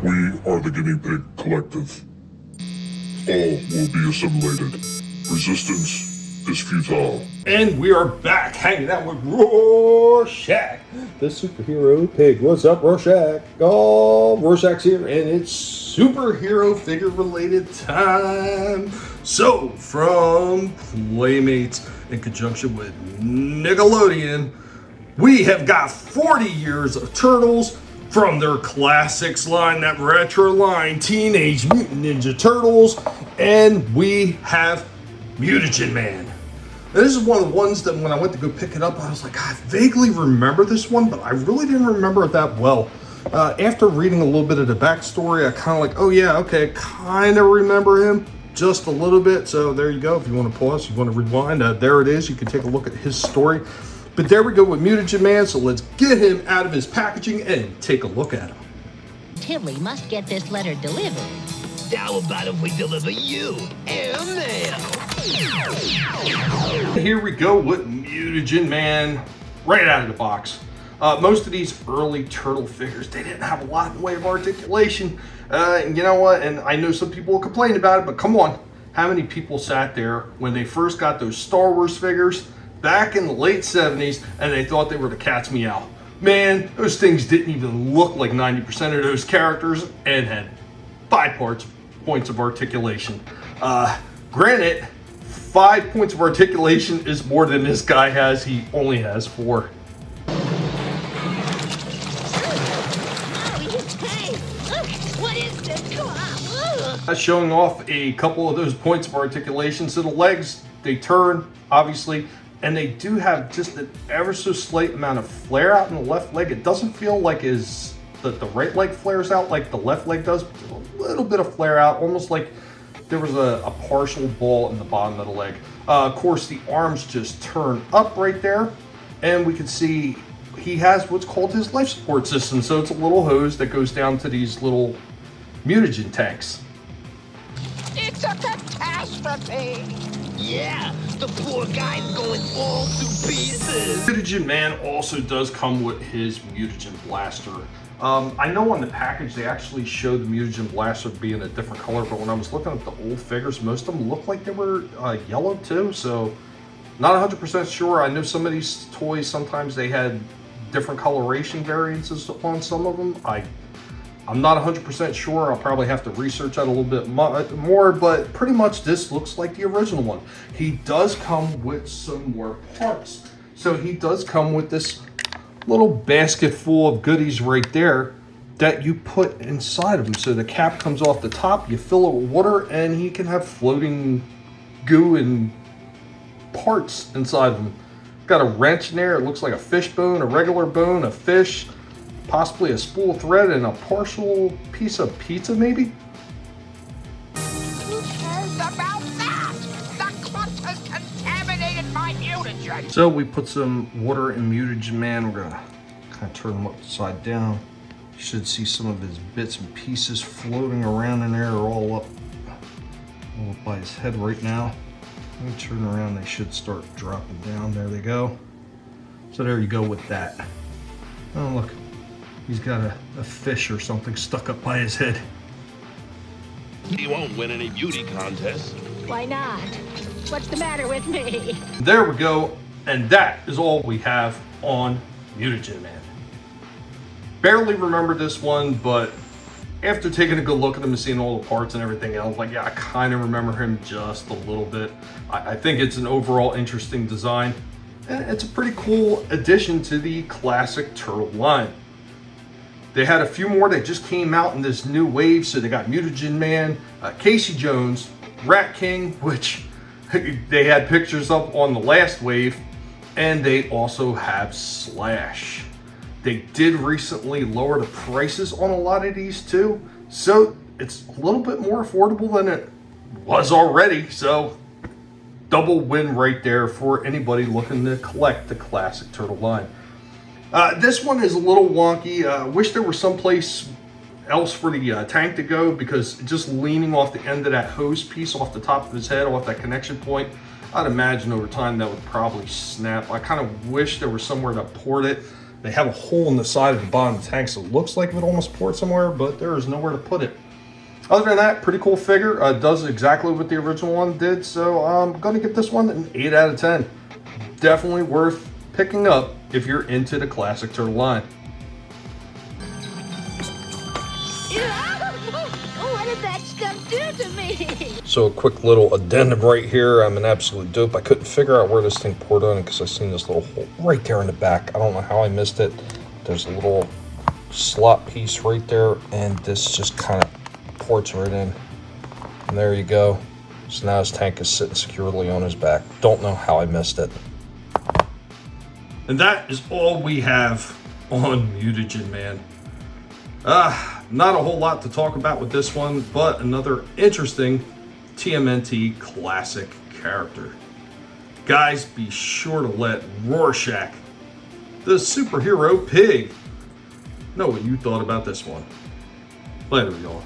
We are the Guinea Pig Collective. All will be assimilated. Resistance is futile. And we are back hanging out with Rorschach, the superhero pig. What's up, Rorschach? Oh, Rorschach's here, and it's superhero figure related time. So, from Playmates in conjunction with Nickelodeon, we have got 40 years of Turtles from their classics line, that retro line, Teenage Mutant Ninja Turtles, and we have Mutagen Man. Now, this is one of the ones that when I went to go pick it up, I was like, I vaguely remember this one, but I really didn't remember it that well. After reading a little bit of the backstory, I kind of like, oh yeah, okay, kind of remember him just a little bit. So there you go. If you want to pause, you want to rewind, there it is. You can take a look at his story. But there we go with Mutagen Man, so let's get him out of his packaging and take a look at him. Tilly must get this letter delivered. How about if we deliver you airmail? Here we go with Mutagen Man, right out of the box. Most of these early turtle figures, they didn't have a lot in the way of articulation. And you know what, and I know some people will complain about it, but come on. How many people sat there when they first got those Star Wars figures back in the late 70s, and they thought they were the cat's meow? Man, those things didn't even look like 90% of those characters and had 5 points of articulation. Granted, 5 points of articulation is more than this guy has. He only has 4. Hey, look, what is this? Come on. Showing off a couple of those points of articulation. So the legs, they turn, obviously, and they do have just an ever so slight amount of flare out in the left leg. It doesn't feel like the right leg flares out like the left leg does. A little bit of flare out, almost like there was a partial ball in the bottom of the leg. Of course, the arms just turn up right there, and we can see he has what's called his life support system. So it's a little hose that goes down to these little mutagen tanks. It's a catastrophe! Yeah, the poor guy's going all to pieces. Mutagen Man also does come with his Mutagen Blaster. I know on the package they actually showed the Mutagen Blaster being a different color, but when I was looking at the old figures, most of them looked like they were yellow too, so not 100% sure. I know some of these toys, sometimes they had different coloration variances on some of them. I'm not 100% sure. I'll probably have to research that a little bit more, but pretty much this looks like the original one. He does come with some more parts. So he does come with this little basket full of goodies right there that you put inside of him. So the cap comes off the top, you fill it with water, and he can have floating goo and parts inside of him. Got a wrench in there. It looks like a fish bone, a regular bone, a fish, possibly a spool of thread, and a partial piece of pizza, maybe? Who cares about that? The crust has contaminated my mutagen. So we put some water in Mutagen Man. We're gonna kind of turn him upside down. You should see some of his bits and pieces floating around in there, all up by his head right now. Let me turn around, they should start dropping down. There they go. So there you go with that. Oh look, he's got a fish or something stuck up by his head. He won't win any beauty contests. Why not? What's the matter with me? There we go, and that is all we have on Mutagen Man. Barely remember this one, but after taking a good look at him and seeing all the parts and everything else, like, yeah, I kind of remember him just a little bit. I think it's an overall interesting design, and it's a pretty cool addition to the classic Turtle line. They had a few more that just came out in this new wave, so they got Mutagen Man, Casey Jones, Rat King, which they had pictures of on the last wave, and they also have Slash. They did recently lower the prices on a lot of these too, so it's a little bit more affordable than it was already. So double win right there for anybody looking to collect the classic Turtle line. This one is a little wonky. Wish there was someplace else for the tank to go, because just leaning off the end of that hose piece off the top of his head, off that connection point, I'd imagine over time that would probably snap. I kind of wish there was somewhere to port it. They have a hole in the side of the bottom of the tank, so it looks like it would almost port somewhere, but there is nowhere to put it. Other than that, pretty cool figure. Does exactly what the original one did, so I'm going to give this one an 8 out of 10. Definitely worth picking up if you're into the classic turtle line. What did that stuff do to me? So a quick little addendum right here. I'm an absolute dope. I couldn't figure out where this thing poured on because I seen this little hole right there in the back. I don't know how I missed it. There's a little slot piece right there, and this just kind of ports right in. And there you go. So now his tank is sitting securely on his back. Don't know how I missed it. And that is all we have on Mutagen, man. Not a whole lot to talk about with this one, but another interesting TMNT classic character. Guys, be sure to let Rorschach, the superhero pig, know what you thought about this one. Later, y'all.